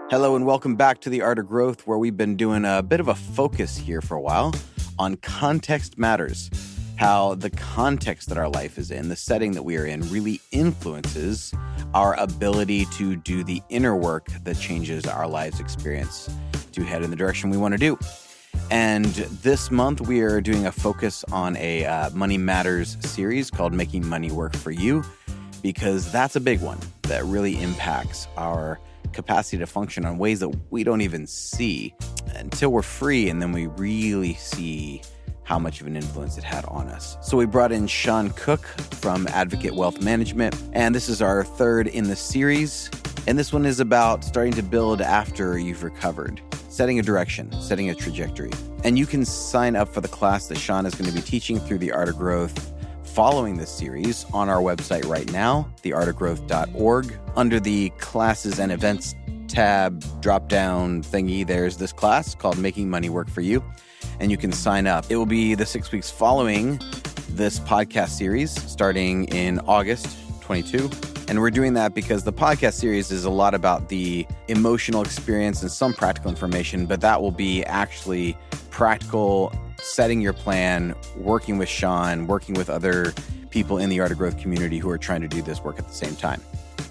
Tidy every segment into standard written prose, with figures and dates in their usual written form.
Hello and welcome back to The Art of Growth, where we've been doing a bit of a focus here for a while on context matters. How the context that our life is in, the setting that we are in, really influences our ability to do the inner work that changes our life's experience to head in the direction we want to do. And this month we are doing a focus on a Money Matters series called Making Money Work for You, because that's a big one that really impacts our capacity to function on ways that we don't even see until we're free, and then we really see how much of an influence it had on us. So we brought in Sean Cook from Advocate Wealth Management, and this is our third in the series. And this one is about starting to build after you've recovered, setting a direction, setting a trajectory. And you can sign up for the class that Sean is going to be teaching through The Art of Growth following this series on our website right now, theartofgrowth.org. Under the classes and events tab, drop-down thingy, there's this class called Making Money Work for You, and you can sign up. It will be the 6 weeks following this podcast series, starting in August 22. And we're doing that because the podcast series is a lot about the emotional experience and some practical information, but that will be actually practical, setting your plan, working with Sean, working with other people in the Art of Growth community who are trying to do this work at the same time.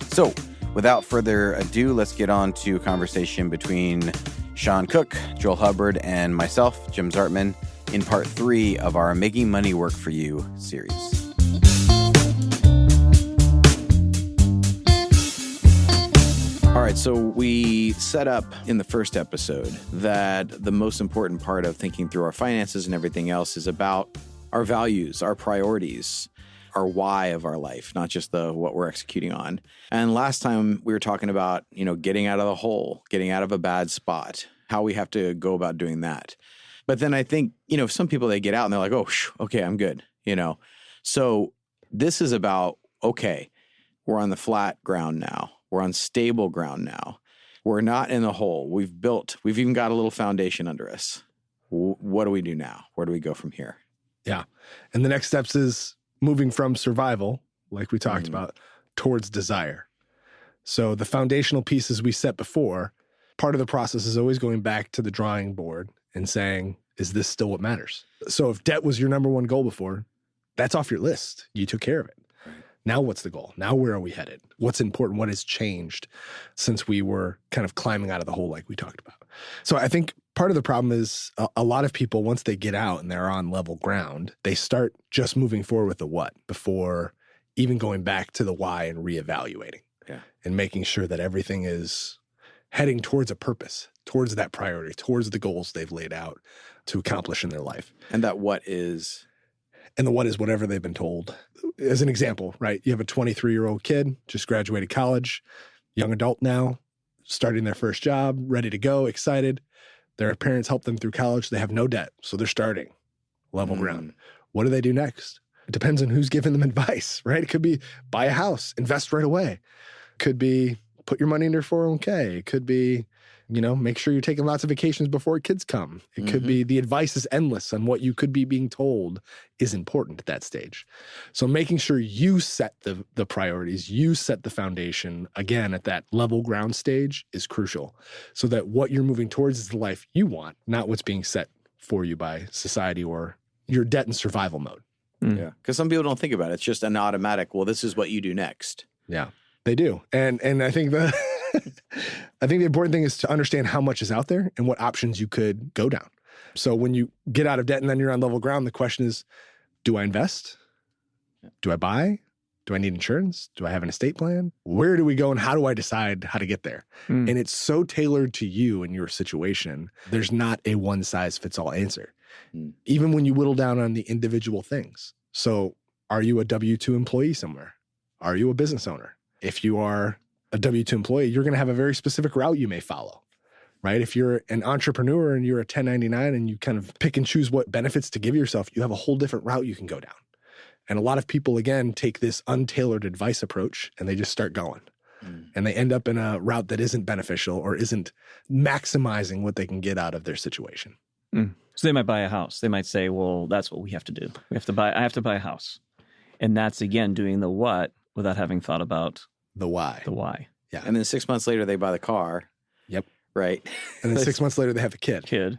So without further ado, let's get on to a conversation between Sean Cook, Joel Hubbard, and myself, Jim Zartman, in part 3 of our Making Money Work for You series. All right, so we set up in the first episode that the most important part of thinking through our finances and everything else is about our values, our priorities, our why of our life, not just what we're executing on. And last time we were talking about, getting out of the hole, getting out of a bad spot, how we have to go about doing that. But then I think, some people, they get out and they're like, oh, okay, I'm good, So this is about, okay, we're on the flat ground now. We're on stable ground now. We're not in the hole. We've even got a little foundation under us. What do we do now? Where do we go from here? Yeah. And the next steps is moving from survival, like we talked about, towards desire. So the foundational pieces we set before, part of the process is always going back to the drawing board and saying, is this still what matters? So if debt was your number one goal before, that's off your list. You took care of it. Now what's the goal? Now where are we headed? What's important? What has changed since we were kind of climbing out of the hole like we talked about? So I think part of the problem is a lot of people, once they get out and they're on level ground, they start just moving forward with the what before even going back to the why and reevaluating and making sure that everything is heading towards a purpose, towards that priority, towards the goals they've laid out to accomplish in their life. And that what is? And the what is whatever they've been told. As an example, right? You have a 23-year-old kid, just graduated college, young adult now, starting their first job, ready to go, excited. Their parents help them through college. They have no debt, so they're starting level ground. What do they do next? It depends on who's giving them advice, right? It could be buy a house, invest right away. It could be put your money in your 401k. It could be, make sure you're taking lots of vacations before kids come. It could be the advice is endless on what you could be being told is important at that stage. So making sure you set the priorities, you set the foundation, again, at that level ground stage is crucial so that what you're moving towards is the life you want, not what's being set for you by society or your debt and survival mode. Yeah, because some people don't think about it. It's just an automatic, well, this is what you do next. Yeah, they do. And I think I think the important thing is to understand how much is out there and what options you could go down. So when you get out of debt and then you're on level ground, the question is, do I invest? Do I buy? Do I need insurance? Do I have an estate plan? Where do we go and how do I decide how to get there? And it's so tailored to you and your situation. There's not a one-size-fits-all answer, even when you whittle down on the individual things. So are you a W-2 employee somewhere? Are you a business owner? If you are a W-2 employee, you're going to have a very specific route you may follow, right? If you're an entrepreneur and you're a 1099 and you kind of pick and choose what benefits to give yourself, you have a whole different route you can go down. And a lot of people, again, take this untailored advice approach and they just start going. And they end up in a route that isn't beneficial or isn't maximizing what they can get out of their situation. So they might buy a house. They might say, well, that's what we have to do. I have to buy a house. And that's, again, doing the what without having thought about the why. The why. Yeah. And then 6 months later, they buy the car. Yep. Right. And then 6 months later, they have a kid. Yeah.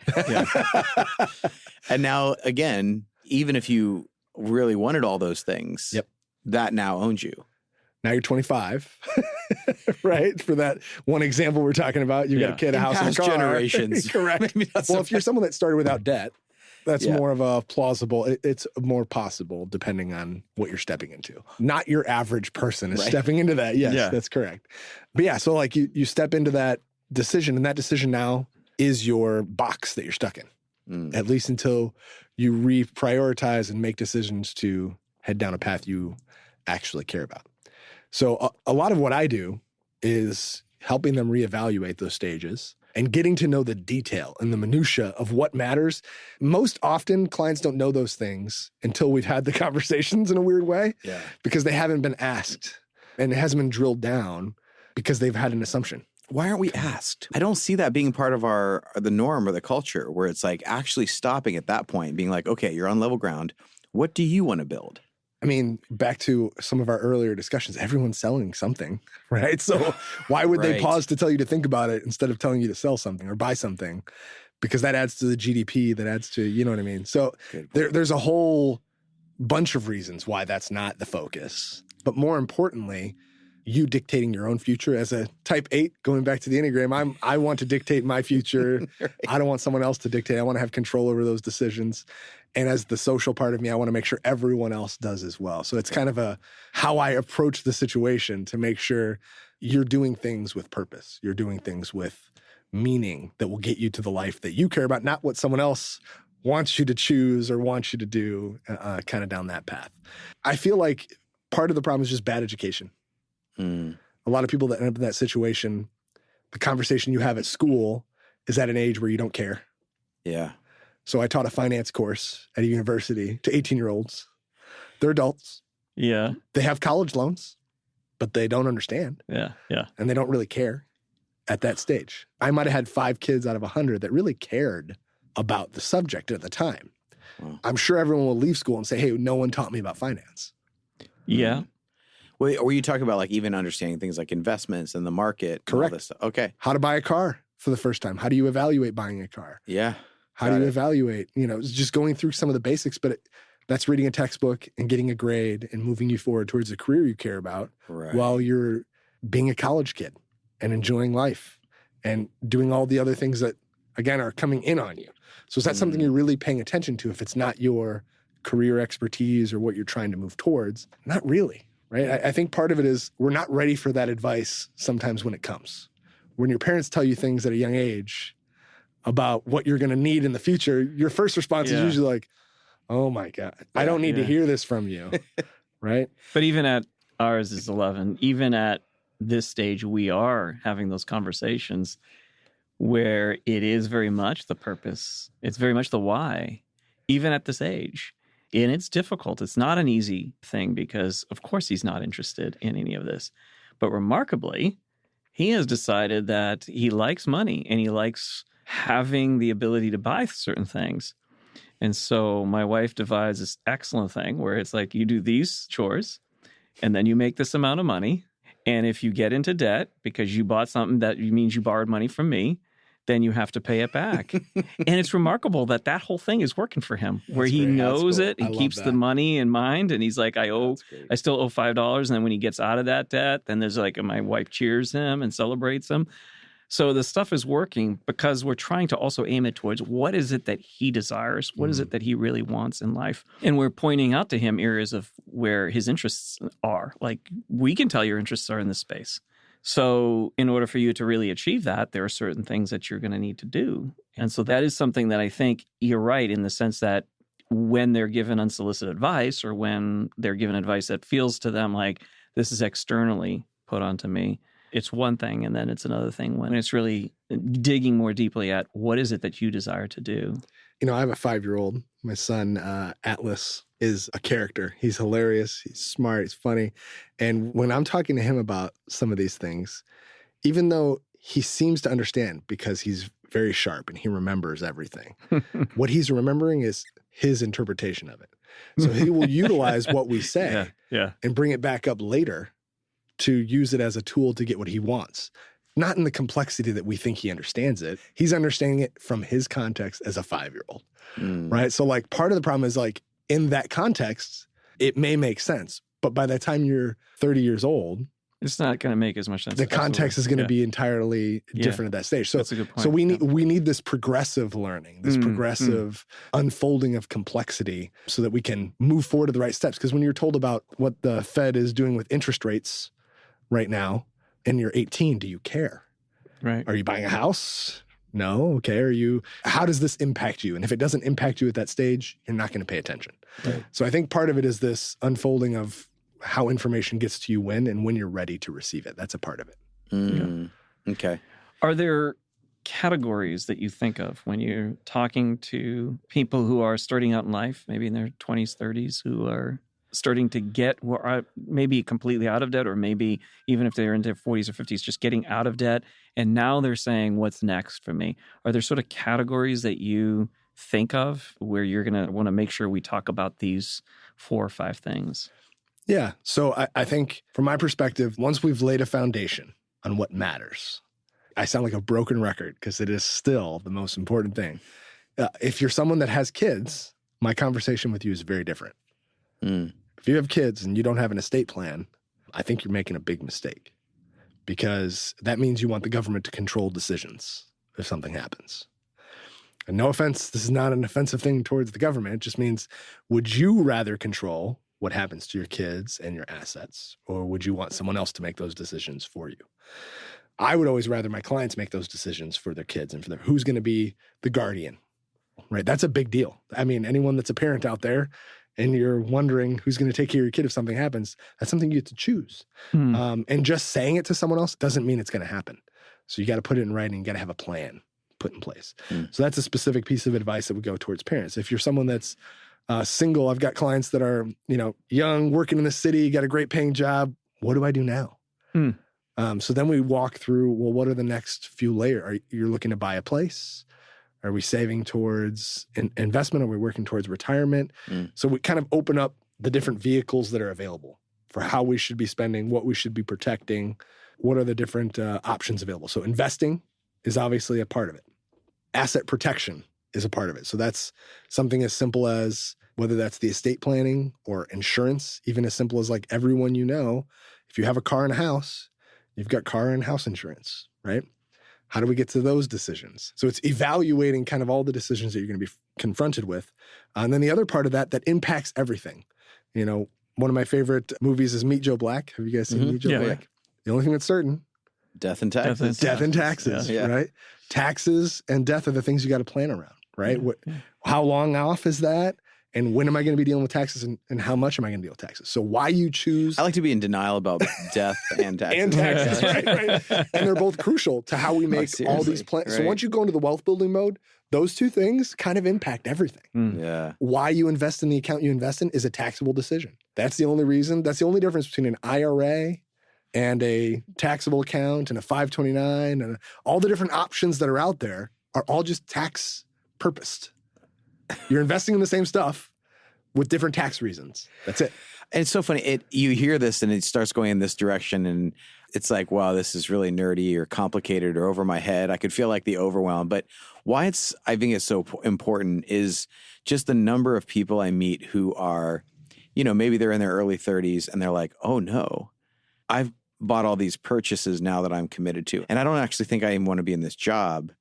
And now, again, even if you really wanted all those things, Yep. that now owns you. Now you're 25, right? For that one example we're talking about, you got a kid, a house, and a past car. generations. Correct. Well, if you're someone that started without debt, that's Yeah. more of a plausible, it's more possible depending on what you're stepping into. Not your average person is Right. stepping into that. Yes, Yeah. that's correct. But yeah, so like you step into that decision, and that decision now is your box that you're stuck in, at least until you reprioritize and make decisions to head down a path you actually care about. So a lot of what I do is helping them reevaluate those stages and getting to know the detail and the minutia of what matters. Most often, clients don't know those things until we've had the conversations in a weird way, because they haven't been asked and it hasn't been drilled down because they've had an assumption. Why aren't we asked? I don't see that being part of the norm or the culture, where it's like actually stopping at that point, being like, okay, you're on level ground. What do you want to build? I mean, back to some of our earlier discussions, everyone's selling something, right? So why would they Right. pause to tell you to think about it instead of telling you to sell something or buy something? Because that adds to the GDP, that adds to, you know what I mean? So there's a whole bunch of reasons why that's not the focus. But more importantly, you dictating your own future. As a type 8, going back to the Enneagram, I want to dictate my future. Right. I don't want someone else to dictate. I want to have control over those decisions. And as the social part of me, I want to make sure everyone else does as well. So it's kind of how I approach the situation to make sure you're doing things with purpose. You're doing things with meaning that will get you to the life that you care about, not what someone else wants you to choose or wants you to do, kind of down that path. I feel like part of the problem is just bad education. A lot of people that end up in that situation, the conversation you have at school is at an age where you don't care. Yeah. So I taught a finance course at a university to 18-year-olds. They're adults. Yeah. They have college loans, but they don't understand. Yeah. Yeah. And they don't really care at that stage. I might have had 5 kids out of 100 that really cared about the subject at the time. Wow. I'm sure everyone will leave school and say, hey, no one taught me about finance. Yeah. Wait, were you talking about like even understanding things like investments and the market? And all Correct. this stuff? Okay. How to buy a car for the first time. How do you evaluate buying a car? Yeah. How do you evaluate? It's just going through some of the basics, but that's reading a textbook and getting a grade and moving you forward towards a career you care about while you're being a college kid and enjoying life and doing all the other things that, again, are coming in on you. So is that something you're really paying attention to if it's not your career expertise or what you're trying to move towards? Not really, right? I think part of it is we're not ready for that advice sometimes when it comes. When your parents tell you things at a young age about what you're going to need in the future, your first response is usually like, oh my God, I don't need to hear this from you, right? But even at ours is 11, even at this stage, we are having those conversations where it is very much the purpose. It's very much the why, even at this age. And it's difficult. It's not an easy thing because, of course, he's not interested in any of this. But remarkably, he has decided that he likes money and he likes having the ability to buy certain things. And so my wife devised this excellent thing where it's like you do these chores and then you make this amount of money. And if you get into debt because you bought something that means you borrowed money from me, then you have to pay it back. And it's remarkable that whole thing is working for him, where he knows it. He keeps the money in mind. And he's like, I still owe $5. And then when he gets out of that debt, then there's like, my wife cheers him and celebrates him. So the stuff is working because we're trying to also aim it towards what is it that he desires? What is it that he really wants in life? And we're pointing out to him areas of where his interests are. Like, we can tell your interests are in this space. So in order for you to really achieve that, there are certain things that you're going to need to do. And so that is something that I think you're right in the sense that when they're given unsolicited advice or when they're given advice that feels to them like this is externally put onto me, it's one thing, and then it's another thing when it's really digging more deeply at what is it that you desire to do. I have a 5-year-old. My son, Atlas, is a character. He's hilarious. He's smart. He's funny. And when I'm talking to him about some of these things, even though he seems to understand because he's very sharp and he remembers everything, what he's remembering is his interpretation of it. So he will utilize what we say and bring it back up later to use it as a tool to get what he wants. not in the complexity that we think he understands it. He's understanding it from his context as a 5-year-old, right? So like part of the problem is like in that context, it may make sense, but by the time you're 30 years old, it's not going to make as much sense. The context is going to be entirely different at that stage. So that's a good point. So we need this progressive learning, this progressive unfolding of complexity so that we can move forward to the right steps. Because when you're told about what the Fed is doing with interest rates right now and you're 18, do you care? Right. Are you buying a house? No. Okay. How does this impact you? And if it doesn't impact you at that stage, you're not going to pay attention. Right. So I think part of it is this unfolding of how information gets to you when you're ready to receive it. That's a part of it. Okay. Are there categories that you think of when you're talking to people who are starting out in life, maybe in their 20s, 30s, who are starting to get maybe completely out of debt, or maybe even if they're in their 40s or 50s, just getting out of debt, and now they're saying, what's next for me? Are there sort of categories that you think of where you're going to want to make sure we talk about these 4 or 5 things? Yeah. So I think from my perspective, once we've laid a foundation on what matters, I sound like a broken record because it is still the most important thing. If you're someone that has kids, my conversation with you is very different. If you have kids and you don't have an estate plan, I think you're making a big mistake because that means you want the government to control decisions if something happens. And no offense, this is not an offensive thing towards the government. It just means, would you rather control what happens to your kids and your assets, or would you want someone else to make those decisions for you? I would always rather my clients make those decisions for their kids and for who's going to be the guardian, right? That's a big deal. I mean, anyone that's a parent out there and you're wondering who's going to take care of your kid if something happens, that's something you get to choose. And just saying it to someone else doesn't mean it's going to happen. So you got to put it in writing. You got to have a plan put in place. So that's a specific piece of advice that would go towards parents. If you're someone that's single, I've got clients that are, young, working in the city, got a great paying job. What do I do now? So then we walk through, well, what are the next few layers? Are you looking to buy a place? Are we saving towards investment? Are we working towards retirement? So we kind of open up the different vehicles that are available for how we should be spending, what we should be protecting, what are the different options available. So investing is obviously a part of it. Asset protection is a part of it. So that's something as simple as whether that's the estate planning or insurance, even as simple as like everyone if you have a car and a house, you've got car and house insurance, right? How do we get to those decisions? So it's evaluating kind of all the decisions that you're going to be confronted with. And then the other part of that impacts everything. One of my favorite movies is Meet Joe Black. Have you guys seen Meet Joe Black? Yeah. The only thing that's certain. Death and taxes. Death and taxes, right? Taxes and death are the things you got to plan around, right? How long off is that? And when am I going to be dealing with taxes and how much am I going to deal with taxes? So why you choose... I like to be in denial about death and taxes. And taxes, right? And they're both crucial to how we make all these plans. Right. So once you go into the wealth building mode, those two things kind of impact everything. Yeah. Why you invest in the account you invest in is a taxable decision. That's the only reason. That's the only difference between an IRA and a taxable account and a 529 and all the different options that are out there are all just tax purposed. You're investing in the same stuff with different tax reasons. That's it. And it's so funny. You hear this and it starts going in this direction and it's like, wow, this is really nerdy or complicated or over my head. I could feel like the overwhelm. But why I think it's so important is just the number of people I meet who are, maybe they're in their early 30s and they're like, oh no, I've bought all these purchases now that I'm committed to. And I don't actually think I even want to be in this job.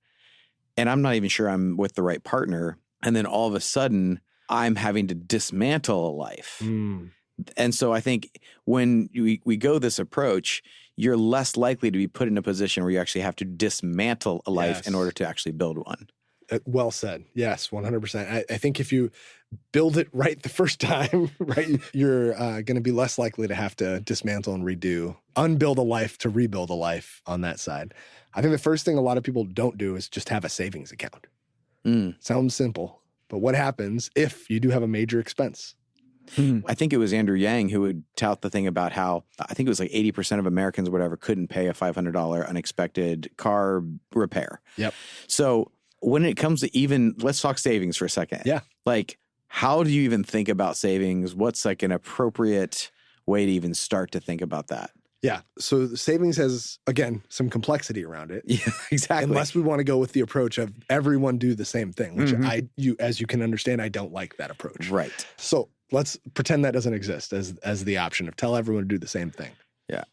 And I'm not even sure I'm with the right partner. And then all of a sudden, I'm having to dismantle a life. And so I think when we go this approach, you're less likely to be put in a position where you actually have to dismantle a life in order to actually build one. Well said. Yes, 100%. I think if you build it right the first time, right, you're going to be less likely to have to dismantle and unbuild a life to rebuild a life on that side. I think the first thing a lot of people don't do is just have a savings account. Sounds simple, but what happens if you do have a major expense? I think it was Andrew Yang who would tout the thing about how I think it was like 80% of Americans or whatever couldn't pay a $500 unexpected car repair. Yep. So when it comes to let's talk savings for a second. Yeah. Like, how do you even think about savings? What's like an appropriate way to even start to think about that? Yeah. So savings has, again, some complexity around it. Yeah, exactly. Unless we want to go with the approach of everyone do the same thing, which Mhm. as you can understand, I don't like that approach. Right. So let's pretend that doesn't exist as the option of tell everyone to do the same thing. Yeah.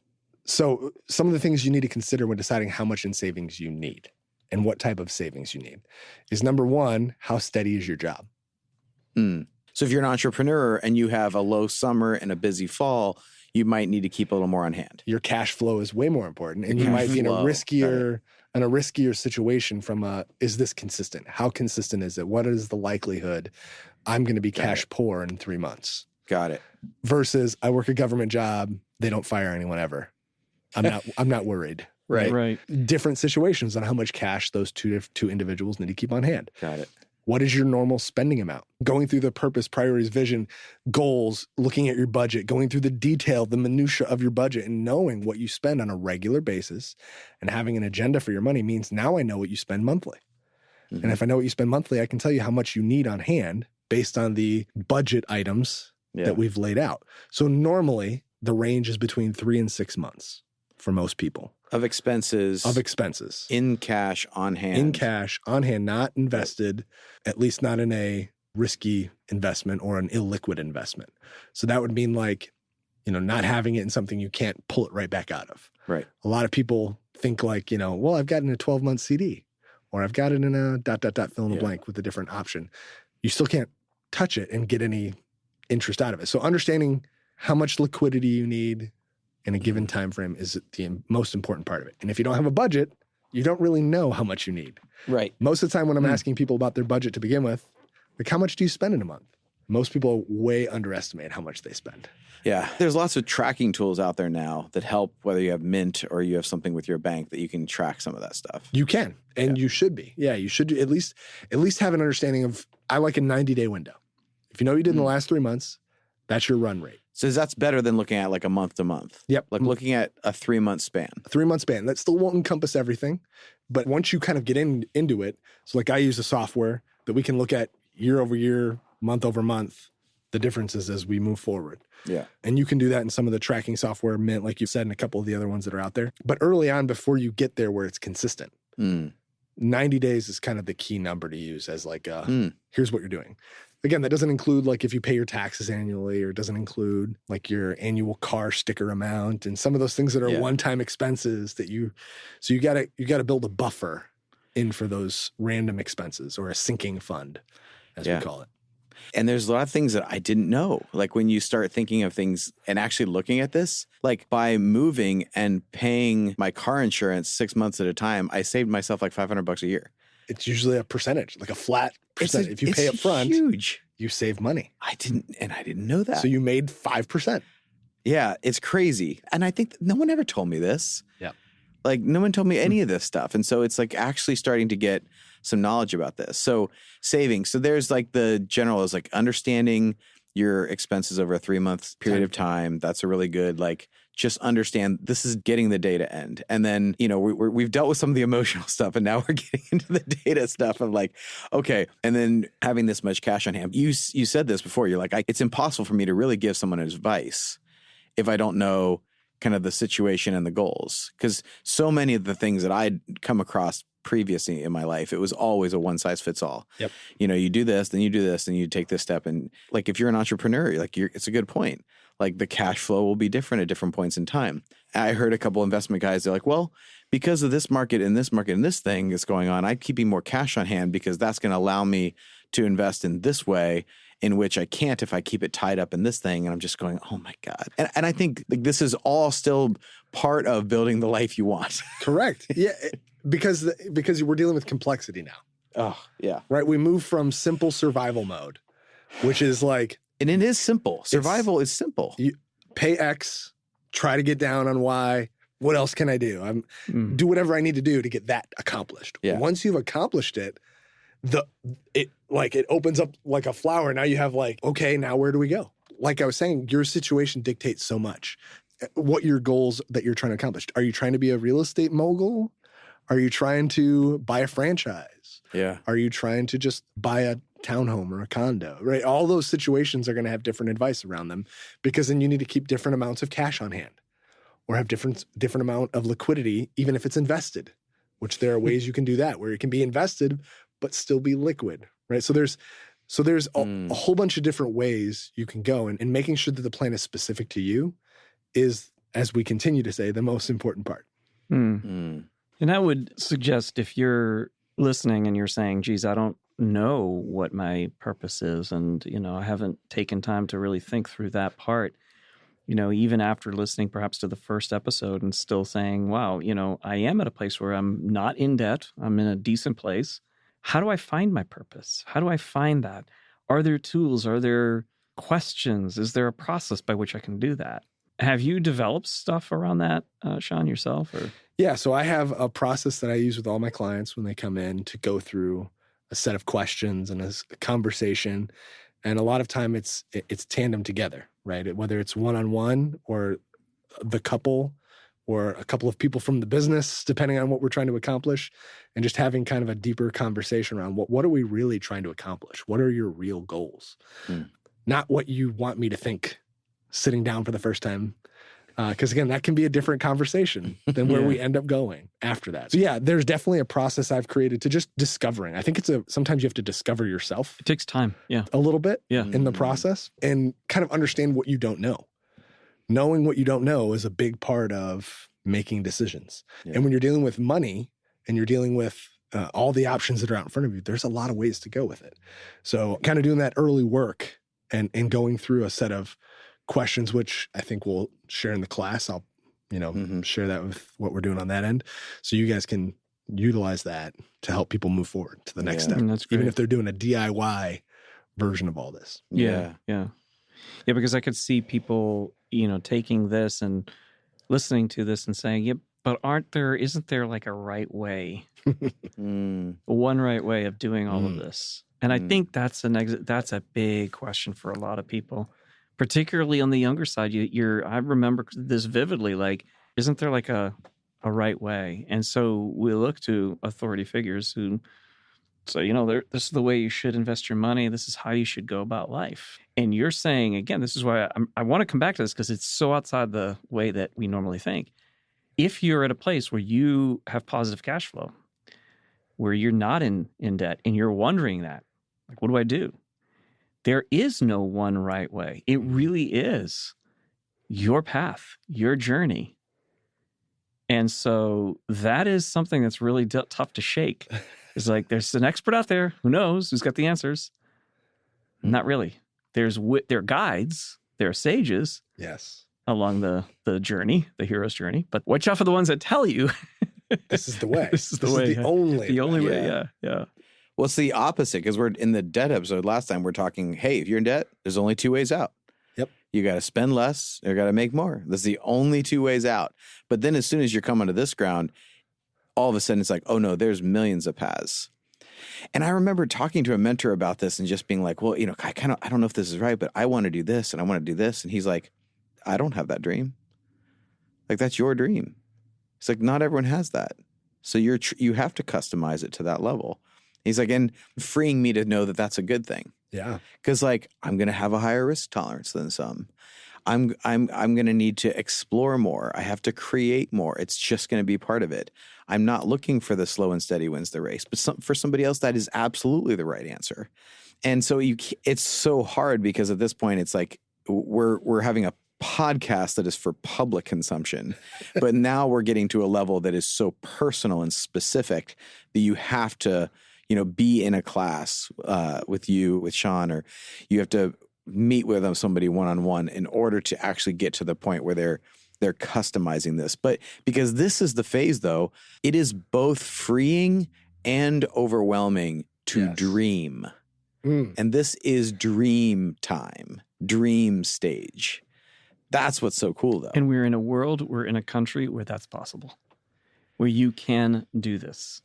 So some of the things you need to consider when deciding how much in savings you need and what type of savings you need is, number one, how steady is your job? So if you're an entrepreneur and you have a low summer and a busy fall, you might need to keep a little more on hand. Your cash flow is way more important, and you Cash might be in a flow. riskier situation from is this consistent? How consistent is it? What is the likelihood I'm going to be cash poor in 3 months? Got it. Versus I work a government job, they don't fire anyone ever. I'm not worried. Right. Different situations on how much cash those two individuals need to keep on hand. Got it. What is your normal spending amount? Going through the purpose, priorities, vision, goals, looking at your budget, going through the detail, the minutia of your budget, and knowing what you spend on a regular basis and having an agenda for your money means now I know what you spend monthly. Mhm. And if I know what you spend monthly, I can tell you how much you need on hand based on the budget items that we've laid out. So normally the range is between 3 and 6 months for most people. Of expenses. In cash on hand. In cash, on hand, not invested, at least not in a risky investment or an illiquid investment. So that would mean not having it in something you can't pull it right back out of. Right. A lot of people think well, I've got it in a 12-month CD or I've got it in a ... fill in the blank with a different option. You still can't touch it and get any interest out of it. So understanding how much liquidity you need in a given time frame is the most important part of it. And if you don't have a budget, you don't really know how much you need. Right. Most of the time when I'm asking people about their budget to begin with, how much do you spend in a month? Most people way underestimate how much they spend. Yeah. There's lots of tracking tools out there now that help, whether you have Mint or you have something with your bank, that you can track some of that stuff. You can, and you should be. Yeah, you should at least have an understanding of, I like a 90-day window. If you know what you did in the last 3 months, that's your run rate. So that's better than looking at like a month to month. Yep. Like looking at a 3-month span. A 3-month span. That still won't encompass everything. But once you kind of get into it, so I use a software that we can look at year over year, month over month, the differences as we move forward. Yeah. And you can do that in some of the tracking software, Mint, like you said, and a couple of the other ones that are out there. But early on, before you get there where it's consistent, 90 days is kind of the key number to use as here's what you're doing. Again, that doesn't include if you pay your taxes annually, or it doesn't include your annual car sticker amount and some of those things that are one-time expenses so you gotta build a buffer in for those random expenses, or a sinking fund, as we call it. And there's a lot of things that I didn't know. Like when you start thinking of things and actually looking at this, like by moving and paying my car insurance 6 months at a time, I saved myself $500 a year. It's usually a percentage, a flat percent. If you pay up front, huge. You save money. I didn't know that. So you made 5%. Yeah, it's crazy. And I think no one ever told me this. Yeah. No one told me any of this stuff. And so it's actually starting to get some knowledge about this. So saving. So there's the general is understanding your expenses over a 3-month period of time. That's a really good, just understand this is getting the data end. And then, we've dealt with some of the emotional stuff, and now we're getting into the data stuff of okay. And then having this much cash on hand. You said this before. You're it's impossible for me to really give someone advice if I don't know kind of the situation and the goals. Because so many of the things that I'd come across previously in my life, it was always a one size fits all. Yep. You do this, then you do this, then you take this step. And if you're an entrepreneur, it's a good point. The cash flow will be different at different points in time. I heard a couple investment guys, they're well, because of this market and this market and this thing that's going on, I'm keeping more cash on hand because that's going to allow me to invest in this way in which I can't if I keep it tied up in this thing. And I'm just going, oh my God. And I think this is all still part of building the life you want. Correct. Yeah. Because we're dealing with complexity now. Oh, yeah. Right? We move from simple survival mode, which is and it is simple. Survival is simple. You pay X, try to get down on Y. What else can I do? Do whatever I need to do to get that accomplished. Yeah. Once you've accomplished it, it opens up like a flower. Now you have okay, now where do we go? Like I was saying, your situation dictates so much. What your goals that you're trying to accomplish. Are you trying to be a real estate mogul? Are you trying to buy a franchise? Yeah. Are you trying to just buy a townhome or a condo, right? All those situations are going to have different advice around them, because then you need to keep different amounts of cash on hand. or have different amount of liquidity, even if it's invested, which there are ways you can do that, where it can be invested but still be liquid, right? So there's a whole bunch of different ways you can go, and making sure that the plan is specific to you is, as we continue to say, the most important part. And I would suggest, if you're listening and you're saying, geez, I don't know what my purpose is, and, I haven't taken time to really think through that part, even after listening perhaps to the first episode and still saying, wow, I am at a place where I'm not in debt, I'm in a decent place. How do I find my purpose? How do I find that? Are there tools? Are there questions? Is there a process by which I can do that? Have you developed stuff around that, Sean, yourself? Or? Yeah, so I have a process that I use with all my clients when they come in to go through a set of questions and a conversation. And a lot of time it's tandem together, right? Whether it's one-on-one or the couple or a couple of people from the business, depending on what we're trying to accomplish, and just having kind of a deeper conversation around what are we really trying to accomplish? What are your real goals? Not what you want me to think sitting down for the first time. Because again, that can be a different conversation than where we end up going after that. So yeah, there's definitely a process I've created to just discovering. I think sometimes you have to discover yourself. It takes time. Yeah. A little bit in the process, and kind of understand what you don't know. Knowing what you don't know is a big part of making decisions. Yeah. And when you're dealing with money and you're dealing with all the options that are out in front of you, there's a lot of ways to go with it. So kind of doing that early work and going through a set of questions, which I think we'll share in the class. I'll, share that with what we're doing on that end. So you guys can utilize that to help people move forward to the next step. That's great. Even if they're doing a DIY version of all this. Yeah. Because I could see people, taking this and listening to this and saying, yeah, but isn't there like a right way? One right way of doing all of this? And I think that's a big question for a lot of people. Particularly on the younger side, I remember this vividly. Like, isn't there like a right way? And so we look to authority figures who say, this is the way you should invest your money. This is how you should go about life. And you're saying, again, this is why I want to come back to this, because it's so outside the way that we normally think. If you're at a place where you have positive cash flow, where you're not in debt, and you're wondering that, like, what do I do? There is no one right way. It really is your path, your journey. And so that is something that's really tough to shake. It's like, there's an expert out there who knows, who's got the answers. Not really. There are guides, there are sages. Yes. Along the journey, the hero's journey. But watch out for the ones that tell you. This is the way. This is the way. The only way. Yeah. Well, it's the opposite, because we're in the debt episode last time. We're talking, hey, if you're in debt, there's only two ways out. Yep. You got to spend less or got to make more. That's the only two ways out. But then as soon as you're coming to this ground, all of a sudden it's like, oh no, there's millions of paths. And I remember talking to a mentor about this and just being like, well, I don't know if this is right, but I want to do this and I want to do this. And he's like, I don't have that dream. Like, that's your dream. It's like, not everyone has that. So you have to customize it to that level. He's like, and freeing me to know that that's a good thing. Yeah. Because like, I'm going to have a higher risk tolerance than some. I'm going to need to explore more. I have to create more. It's just going to be part of it. I'm not looking for the slow and steady wins the race, but for somebody else, that is absolutely the right answer. And so it's so hard, because at this point, it's like we're having a podcast that is for public consumption, but now we're getting to a level that is so personal and specific that you have to, be in a class with Sean, or you have to meet with somebody one-on-one in order to actually get to the point where they're customizing this. But because this is the phase, though, it is both freeing and overwhelming to dream. And this is dream time, dream stage. That's what's so cool, though. And we're in a country where that's possible, where you can do this.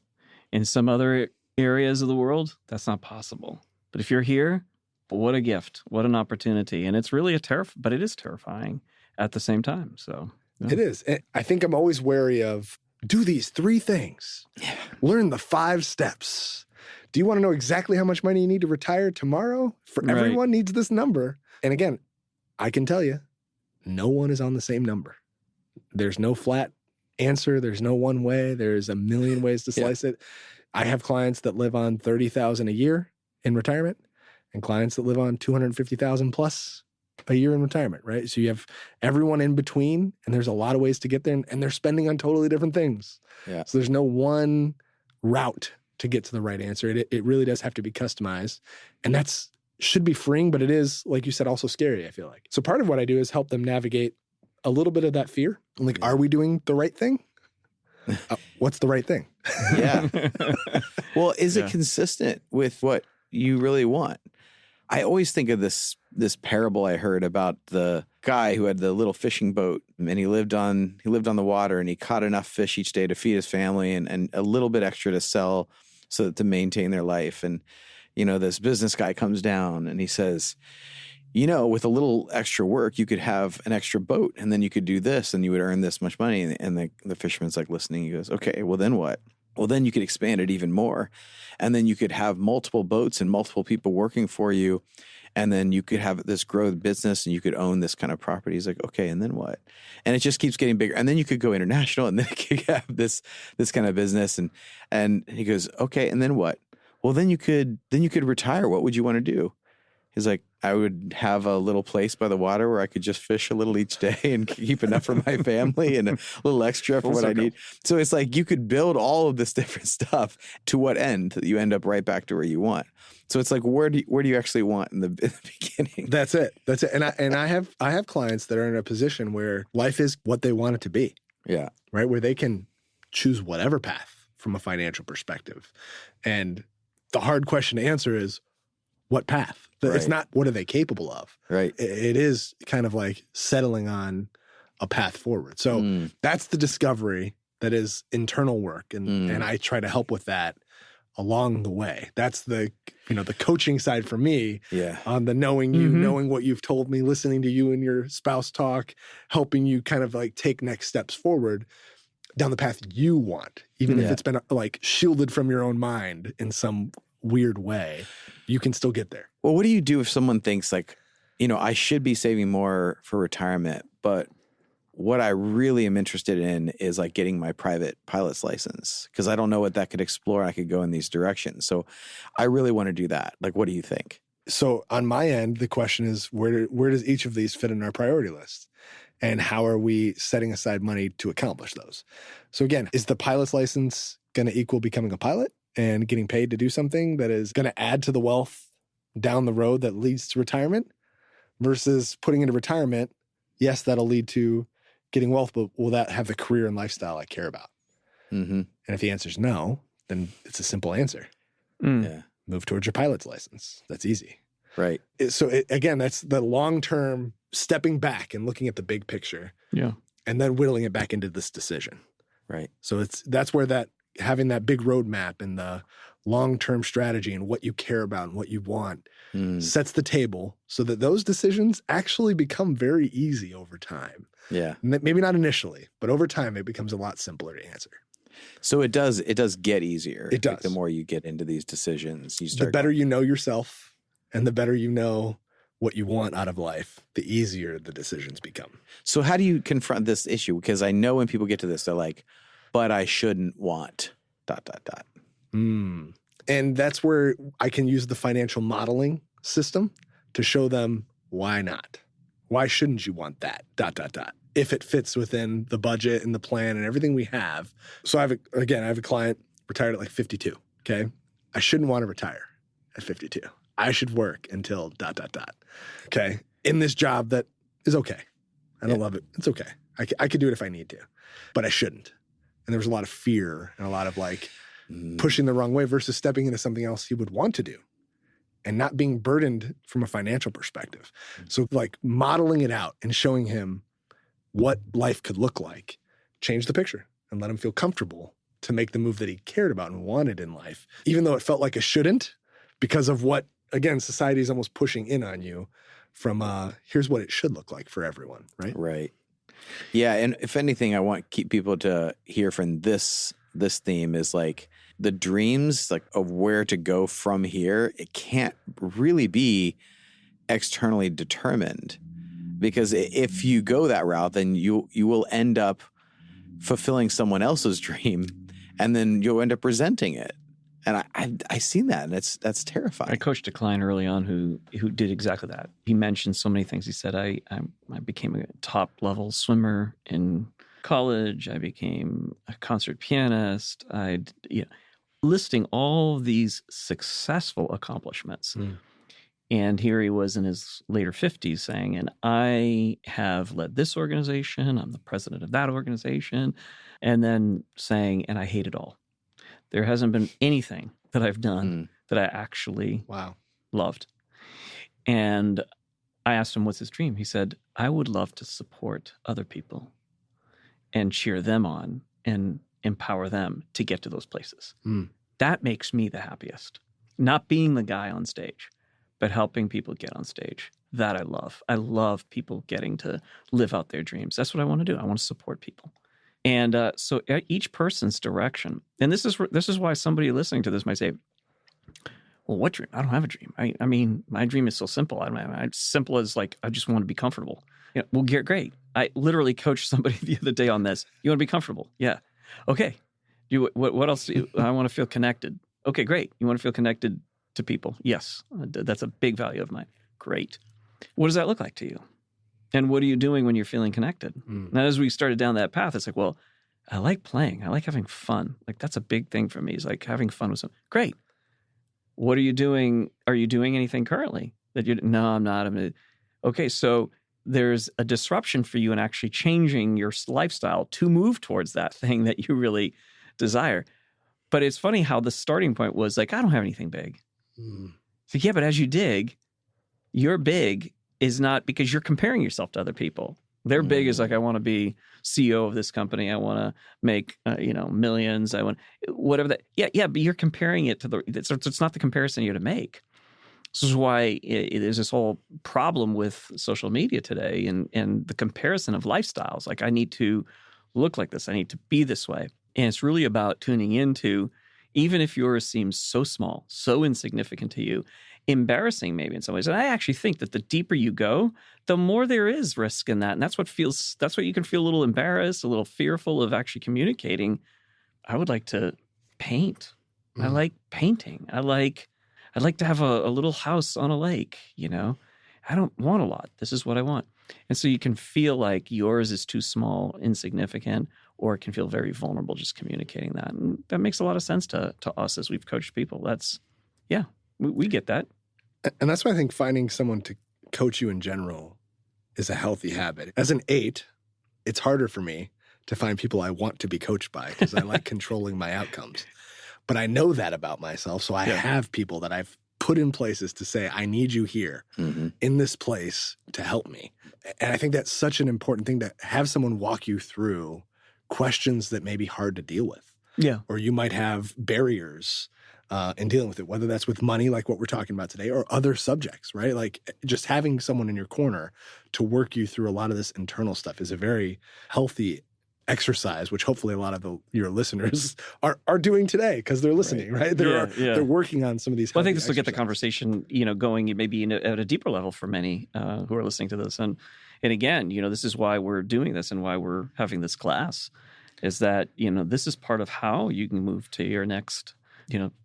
In some other areas of the world, that's not possible. But if you're here, what a gift, what an opportunity. And it's really but it is terrifying at the same time. So It is. I think I'm always wary of, do these 3 things. Learn the 5 steps. Do you want to know exactly how much money you need to retire tomorrow? Everyone needs this number. And again, I can tell you, no one is on the same number. There's no flat answer. There's no one way. There's a million ways to slice it. I have clients that live on $30,000 a year in retirement and clients that live on $250,000 plus a year in retirement, right? So you have everyone in between, and there's a lot of ways to get there, and they're spending on totally different things. Yeah. So there's no one route to get to the right answer. It really does have to be customized, and that's should be freeing, but it is, like you said, also scary, I feel like. So part of what I do is help them navigate a little bit of that fear. Like, are we doing the right thing? What's the right thing? Yeah. Well, is it consistent with what you really want? I always think of this parable I heard about the guy who had the little fishing boat, and he lived on the water, and he caught enough fish each day to feed his family and a little bit extra to sell so that to maintain their life. And this business guy comes down and he says, with a little extra work, you could have an extra boat, and then you could do this and you would earn this much money. And the fisherman's like listening. He goes, okay, well then what? Well, then you could expand it even more. And then you could have multiple boats and multiple people working for you. And then you could have this grow business and you could own this kind of property. He's like, okay, and then what? And it just keeps getting bigger. And then you could go international and then you could have this kind of business. And he goes, okay, and then what? Well, then you could retire. What would you want to do? He's like, I would have a little place by the water where I could just fish a little each day and keep enough for my family and a little extra for what I need. So it's like you could build all of this different stuff to what end that you end up right back to where you want. So it's like, where do you actually want in the beginning? That's it. And I have clients that are in a position where life is what they want it to be. Yeah. Right. Where they can choose whatever path from a financial perspective. And the hard question to answer is, what path? Right. It's not what are they capable of. Right. It is kind of like settling on a path forward. So that's the discovery that is internal work. And I try to help with that along the way. That's the coaching side for me. Yeah. On the knowing you, knowing what you've told me, listening to you and your spouse talk, helping you kind of like take next steps forward down the path you want, even if it's been like shielded from your own mind in some weird way, you can still get there. Well, what do you do if someone thinks like, I should be saving more for retirement, but what I really am interested in is like getting my private pilot's license because I don't know what that could explore. I could go in these directions. So I really want to do that. Like, what do you think? So on my end, the question is where does each of these fit in our priority list? And how are we setting aside money to accomplish those? So again, is the pilot's license going to equal becoming a pilot and getting paid to do something that is going to add to the wealth down the road that leads to retirement versus putting into retirement? Yes, that'll lead to getting wealth, but will that have the career and lifestyle I care about? Mm-hmm. And if the answer is no, then it's a simple answer. Yeah. Move towards your pilot's license. That's easy. Right. Again, that's the long-term stepping back and looking at the big picture. Yeah. And then whittling it back into this decision. Right. So that's where having that big roadmap and the long-term strategy and what you care about and what you want sets the table so that those decisions actually become very easy over time. Yeah. Maybe not initially, but over time it becomes a lot simpler to answer. So it does get easier. It does. Like the more you get into these decisions, you start. The better you know yourself and the better you know what you want out of life, the easier the decisions become. So how do you confront this issue? Because I know when people get to this, they're like, but I shouldn't want ... And that's where I can use the financial modeling system to show them why not. Why shouldn't you want that ... if it fits within the budget and the plan and everything we have. So I have a client retired at like 52. Okay. I shouldn't want to retire at 52. I should work until ... Okay. In this job that is okay. I don't love it. It's okay. I could do it if I need to, but I shouldn't. And there was a lot of fear and a lot of like pushing the wrong way versus stepping into something else he would want to do and not being burdened from a financial perspective. So like modeling it out and showing him what life could look like, change the picture and let him feel comfortable to make the move that he cared about and wanted in life, even though it felt like a shouldn't because of what, again, society is almost pushing in on you from here's what it should look like for everyone, right? Right. Yeah, and if anything, I want people to hear from this theme is like the dreams like of where to go from here. It can't really be externally determined. Because if you go that route, then you will end up fulfilling someone else's dream, and then you'll end up resenting it. And I seen that, and that's terrifying. I coached a client early on who did exactly that. He mentioned so many things. He said, I became a top level swimmer in college. I became a concert pianist. Listing all these successful accomplishments. And here he was in his later 50s saying, and I have led this organization. I'm the president of that organization. And then saying, and I hate it all. There hasn't been anything that I've done that I actually loved. And I asked him, what's his dream? He said, I would love to support other people and cheer them on and empower them to get to those places. That makes me the happiest. Not being the guy on stage, but helping people get on stage. That I love. I love people getting to live out their dreams. That's what I want to do. I want to support people. And so each person's direction, and this is why somebody listening to this might say, well, what dream? I don't have a dream. I mean, my dream is so simple. It's simple as like, I just want to be comfortable. Well, great. I literally coached somebody the other day on this. You want to be comfortable? Yeah. Okay. What else? I want to feel connected. Okay, great. You want to feel connected to people? Yes. That's a big value of mine. Great. What does that look like to you? And what are you doing when you're feeling connected? And as we started down that path, it's like, well, I like playing. I like having fun. Like, that's a big thing for me, is like having fun with something. Great. What are you doing? Are you doing anything currently no, I'm not. Okay. So there's a disruption for you in actually changing your lifestyle to move towards that thing that you really desire. But it's funny how the starting point was like, I don't have anything big. So yeah, but as you dig, your big is not because you're comparing yourself to other people. Their big is like, I want to be CEO of this company. I want to make, millions. I want whatever that. Yeah. But you're comparing it to it's not the comparison you're to make. This is why there's this whole problem with social media today and the comparison of lifestyles. Like, I need to look like this. I need to be this way. And it's really about tuning into, even if yours seems so small, so insignificant to you, embarrassing maybe in some ways. And I actually think that the deeper you go, the more there is risk in that. And that's what you can feel a little embarrassed, a little fearful of actually communicating. I would like to paint. I like painting. I'd like to have a little house on a lake, I don't want a lot. This is what I want. And so you can feel like yours is too small, insignificant, or it can feel very vulnerable just communicating that. And that makes a lot of sense to us as we've coached people. We get that. And that's why I think finding someone to coach you in general is a healthy habit. As an 8, it's harder for me to find people I want to be coached by because I like controlling my outcomes. But I know that about myself, so I have people that I've put in places to say, I need you here in this place to help me. And I think that's such an important thing, to have someone walk you through questions that may be hard to deal with. Yeah. Or you might have barriers in dealing with it, whether that's with money, like what we're talking about today, or other subjects, right? Like, just having someone in your corner to work you through a lot of this internal stuff is a very healthy exercise, which hopefully a lot of your listeners are doing today because they're listening, right? They're working on some of these. Well, I think this will get the conversation, going maybe at a deeper level for many who are listening to this. And again, this is why we're doing this and why we're having this class, is that, this is part of how you can move to your next,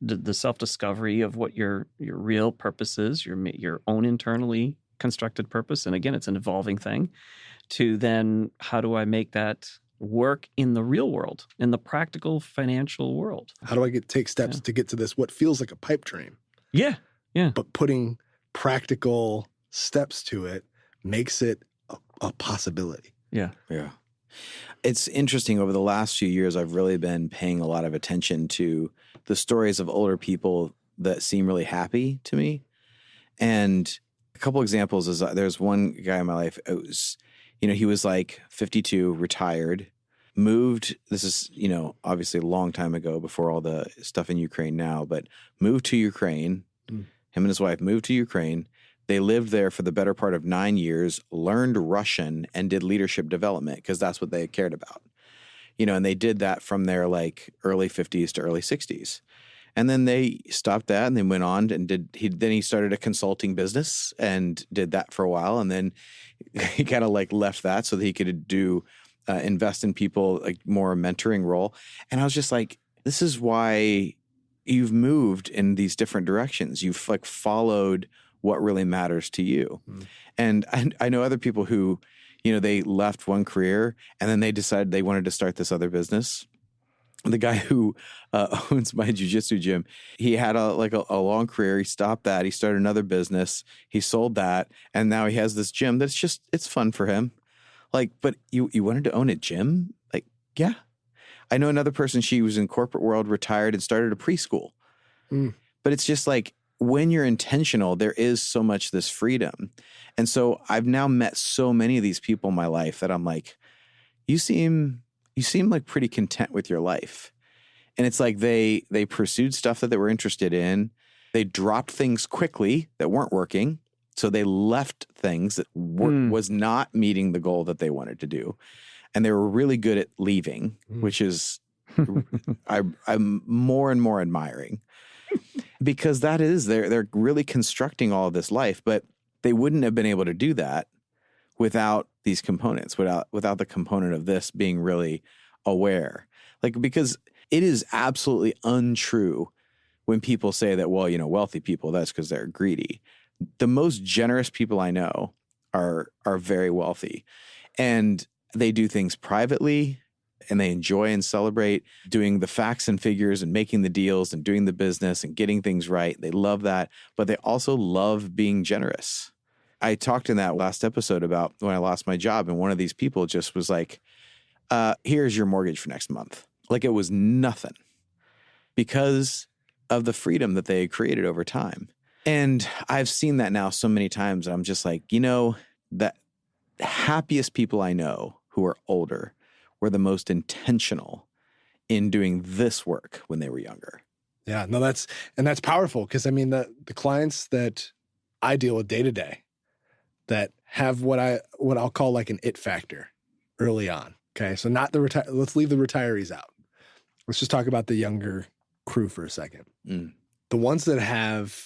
the self-discovery of what your real purpose is, your own internally constructed purpose. And again, it's an evolving thing, to then, how do I make that work in the real world, in the practical financial world? How do I take steps to get to this, what feels like a pipe dream? Yeah. But putting practical steps to it makes it a possibility. Yeah. It's interesting. Over the last few years, I've really been paying a lot of attention to the stories of older people that seem really happy to me. And a couple examples is, there's one guy in my life, he was like 52, retired, moved. This is, obviously a long time ago, before all the stuff in Ukraine now, but moved to Ukraine. Him and his wife moved to Ukraine. They lived there for the better part of 9 years, learned Russian, and did leadership development because that's what they cared about. And they did that from their like early 50s to early 60s. And then they stopped that and then went on and then he started a consulting business and did that for a while. And then he kind of like left that so that he could do, invest in people, like more mentoring role. And I was just like, this is why you've moved in these different directions. You've like followed what really matters to you. And I know other people who, they left one career and then they decided they wanted to start this other business. The guy who owns my jiu-jitsu gym, he had a long career. He stopped that. He started another business. He sold that. And now he has this gym that's it's fun for him. Like, but you wanted to own a gym? Like, yeah. I know another person, she was in corporate world, retired and started a preschool. But it's just like, when you're intentional, there is so much this freedom. And so I've now met so many of these people in my life that I'm like, you seem like pretty content with your life. And it's like they pursued stuff that they were interested in. They dropped things quickly that weren't working. So they left things that was not meeting the goal that they wanted to do. And they were really good at leaving, which is I'm more and more admiring. Because they're really constructing all of this life, but they wouldn't have been able to do that without these components, without the component of this being really aware. Like, because it is absolutely untrue when people say that, well, wealthy people, that's because they're greedy. The most generous people I know are very wealthy, and they do things privately, and they enjoy and celebrate doing the facts and figures and making the deals and doing the business and getting things right. They love that, but they also love being generous. I talked in that last episode about when I lost my job, and one of these people just was like, here's your mortgage for next month. Like, it was nothing because of the freedom that they created over time. And I've seen that now so many times. I'm just like, the happiest people I know who are older were the most intentional in doing this work when they were younger. Yeah, no, that's powerful, because I mean, the clients that I deal with day to day that have what I'll call like an it factor early on. Okay, so not let's leave the retirees out. Let's just talk about the younger crew for a second. The ones that have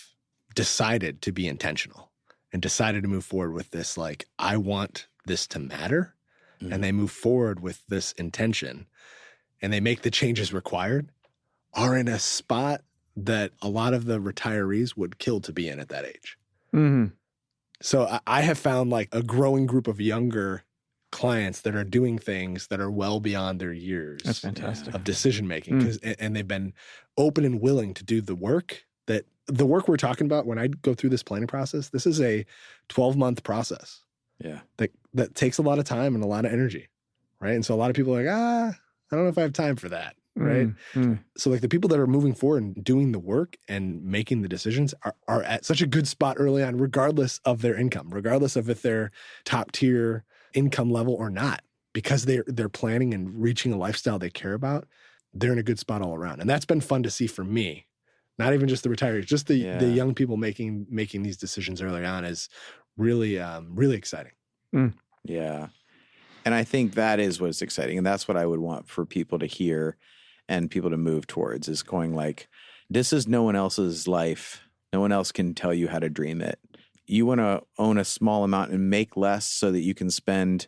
decided to be intentional and decided to move forward with this, like, I want this to matter. And they move forward with this intention and they make the changes required, are in a spot that a lot of the retirees would kill to be in at that age. So I have found like a growing group of younger clients that are doing things that are well beyond their years. That's fantastic. Of decision making, and they've been open and willing to do the work we're talking about. When I go through this planning process, this is a 12-month process. Yeah. That takes a lot of time and a lot of energy, right? And so a lot of people are like, I don't know if I have time for that, right? So like the people that are moving forward and doing the work and making the decisions are at such a good spot early on, regardless of their income, regardless of if they're top tier income level or not, because they're planning and reaching a lifestyle they care about. They're in a good spot all around. And that's been fun to see for me. Not even just the retirees, just the young people making these decisions early on is really, really exciting. Yeah. And I think that is what's exciting. And that's what I would want for people to hear and people to move towards, is going like, this is no one else's life. No one else can tell you how to dream it. You want to own a small amount and make less so that you can spend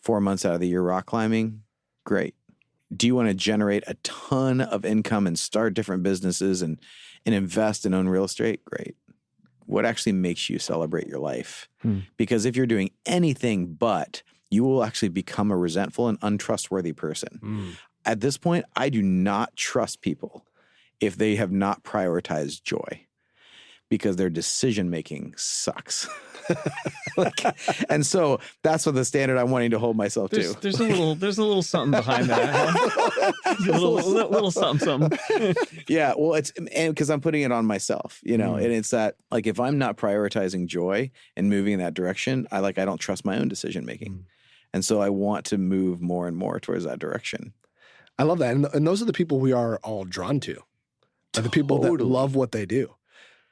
4 months out of the year rock climbing? Great. Do you want to generate a ton of income and start different businesses and invest and own real estate? Great. What actually makes you celebrate your life? Because if you're doing anything but, you will actually become a resentful and untrustworthy person. At this point, I do not trust people if they have not prioritized joy, because their decision-making sucks. And so that's what the standard I'm wanting to hold myself to. There's a little something behind that. A little something. Yeah, well, and because I'm putting it on myself, and it's that, like, if I'm not prioritizing joy and moving in that direction, I don't trust my own decision making, and so I want to move more and more towards that direction. I love that, and those are the people we are all drawn to. Are the people that love what they do.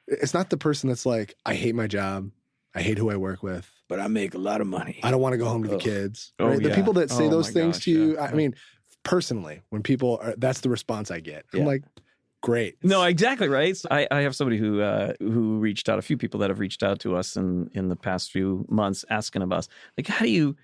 It's not the person that's like, I hate my job, I hate who I work with, but I make a lot of money. I don't want to go home to the kids. Right? The people that say those things to you, I mean, personally, when people are, that's the response I get. I'm like, great. No, exactly right. So I have somebody who reached out, a few people that have reached out to us in the past few months asking of us, like, how do you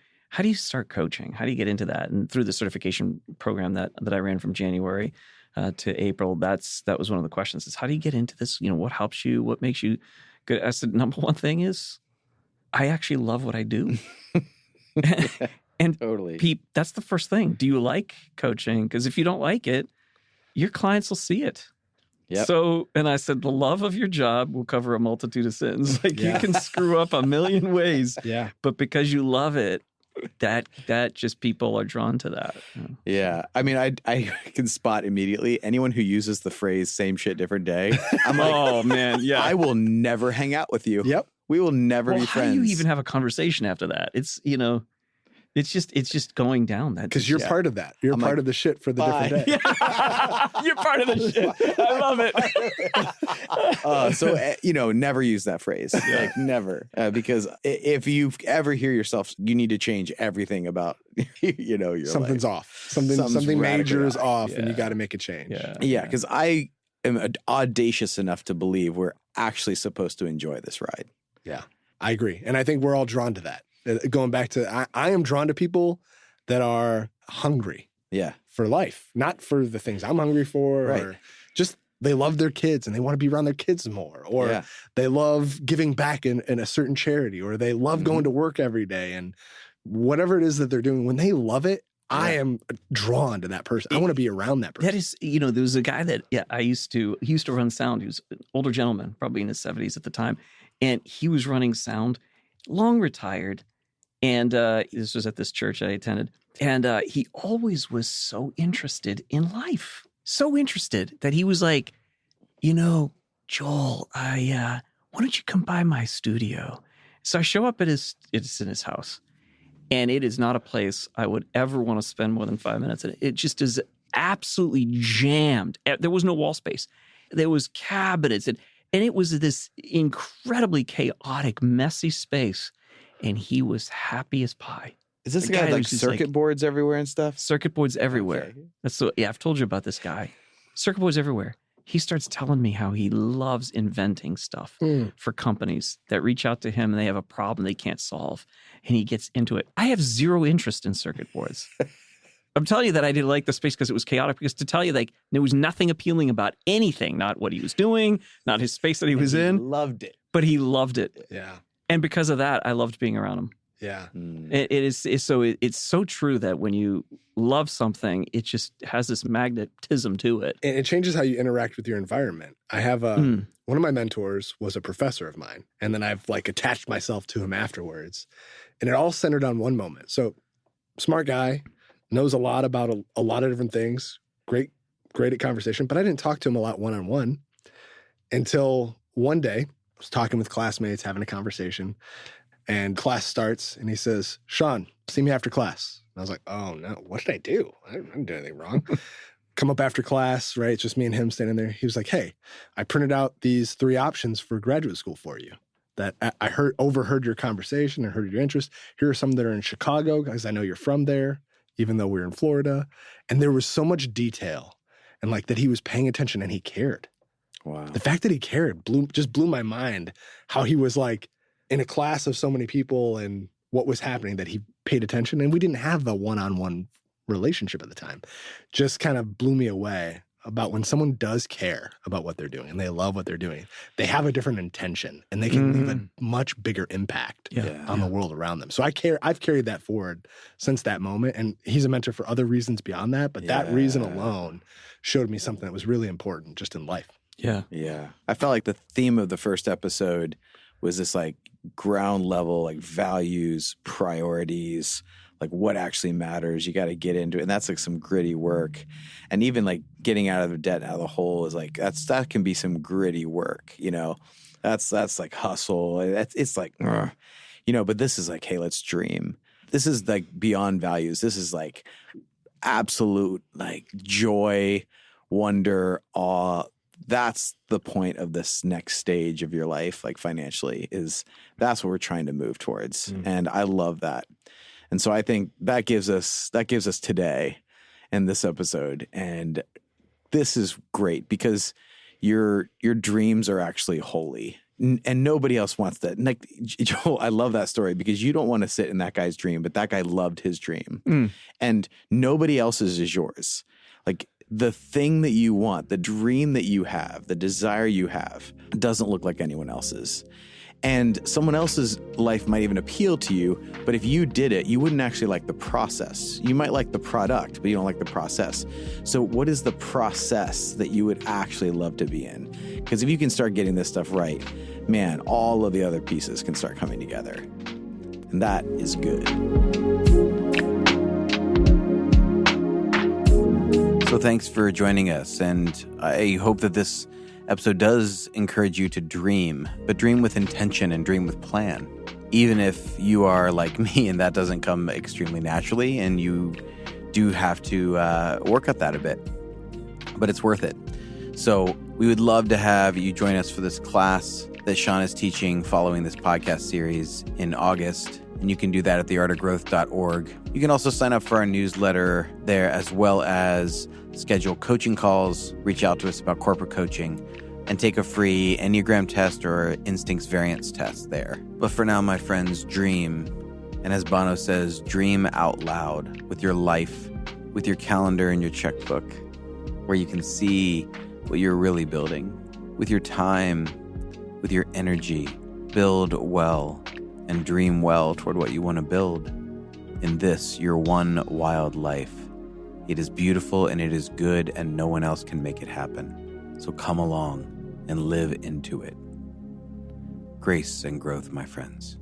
start coaching? How do you get into that? And through the certification program that I ran from January to April, that was one of the questions is how do you get into this? What helps you? What makes you good? I said, number one thing is I actually love what I do. And Totally. Pete, that's the first thing. Do you like coaching? Because if you don't like it, your clients will see it. Yep. So, and I said, the love of your job will cover a multitude of sins. Like you can screw up a million ways, but because you love it, that just people are drawn to that. Yeah. I mean, I can spot immediately anyone who uses the phrase same shit, different day. I'm like, oh man, yeah. I will never hang out with you. Yep. We will never be friends. How do you even have a conversation after that? It's, it's just going down that. Because you're part of that. You're part of the shit for the different day. You're part of the shit. I love it. So, never use that phrase. Like never. Because if you ever hear yourself, you need to change everything about, your Something's life. off. Something major is off and you got to make a change. Yeah. Because I am audacious enough to believe we're actually supposed to enjoy this ride. Yeah, I agree. And I think we're all drawn to that. Going back to, I am drawn to people that are hungry for life, not for the things I'm hungry for, or just they love their kids and they want to be around their kids more, or they love giving back in a certain charity, or they love going to work every day, and whatever it is that they're doing, when they love it, I am drawn to that person. I want to be around that person. That is, there was a guy that he used to run sound. He was an older gentleman, probably in his 70s at the time, and he was running sound, long retired. And this was at this church I attended. And he always was so interested in life. So interested that he was like, Joel, why don't you come by my studio? So I show up it's in his house. And it is not a place I would ever want to spend more than 5 minutes in. It just is absolutely jammed. There was no wall space. There was cabinets. And it was this incredibly chaotic, messy space. And he was happy as pie. Is this the guy with like circuit boards everywhere and stuff? Circuit boards everywhere. Okay. I've told you about this guy. Circuit boards everywhere. He starts telling me how he loves inventing stuff for companies that reach out to him and they have a problem they can't solve. And he gets into it. I have zero interest in circuit boards. I'm telling you that I didn't like the space because it was chaotic, because to tell you, like, there was nothing appealing about anything, not what he was doing, not his space that he was in. Loved it. But he loved it. Yeah. And because of that, I loved being around him. Yeah. It's so true that when you love something, it just has this magnetism to it. And it changes how you interact with your environment. I have one of my mentors was a professor of mine, and then I've like attached myself to him afterwards. And it all centered on one moment. So smart guy, knows a lot about a lot of different things, great at conversation, but I didn't talk to him a lot one-on-one until one day. I was talking with classmates, having a conversation, and class starts, and he says, "Sean, see me after class." And I was like, "Oh, no, what did I do? I didn't do anything wrong." Come up after class, right? It's just me and him standing there. He was like, "Hey, I printed out these 3 options for graduate school for you that I overheard your conversation and heard your interest. Here are some that are in Chicago, because I know you're from there, even though we're in Florida." And there was so much detail, and like that he was paying attention and he cared. Wow. The fact that he cared blew my mind, how he was like in a class of so many people and what was happening, that he paid attention. And we didn't have a one-on-one relationship at the time. Just kind of blew me away about when someone does care about what they're doing and they love what they're doing, they have a different intention and they can leave a much bigger impact on the world around them. So I've carried that forward since that moment. And he's a mentor for other reasons beyond that. But that reason alone showed me something that was really important just in life. Yeah. Yeah. I felt like the theme of the first episode was this like ground level, like values, priorities, like what actually matters. You got to get into it. And that's like some gritty work. And even like getting out of the debt, out of the hole is like, that can be some gritty work, that's like hustle. It's like, but this is like, hey, let's dream. This is like beyond values. This is like absolute like joy, wonder, awe. That's the point of this next stage of your life, like financially, that's what we're trying to move towards. And I love that. And so I think that gives us today in this episode. And this is great because your dreams are actually holy. And nobody else wants that. And like, Joel, I love that story because you don't want to sit in that guy's dream, but that guy loved his dream. And nobody else's is yours. Like the thing that you want, the dream that you have, the desire you have doesn't look like anyone else's. And someone else's life might even appeal to you, but if you did it, you wouldn't actually like the process. You might like the product, but you don't like the process. So what is the process that you would actually love to be in? Because if you can start getting this stuff right, man, all of the other pieces can start coming together. And that is good. So thanks for joining us. And I hope that this episode does encourage you to dream, but dream with intention and dream with plan. Even if you are like me and that doesn't come extremely naturally and you do have to work at that a bit, but it's worth it. So we would love to have you join us for this class that Sean is teaching following this podcast series in August. And you can do that at theartofgrowth.org. You can also sign up for our newsletter there, as well as schedule coaching calls, reach out to us about corporate coaching, and take a free Enneagram test or instincts variance test there. But for now, my friends, dream. And as Bono says, dream out loud with your life, with your calendar and your checkbook, where you can see what you're really building. With your time, with your energy, build well and dream well toward what you want to build. In this, your one wild life. It is beautiful and it is good and no one else can make it happen. So come along and live into it. Grace and growth, my friends.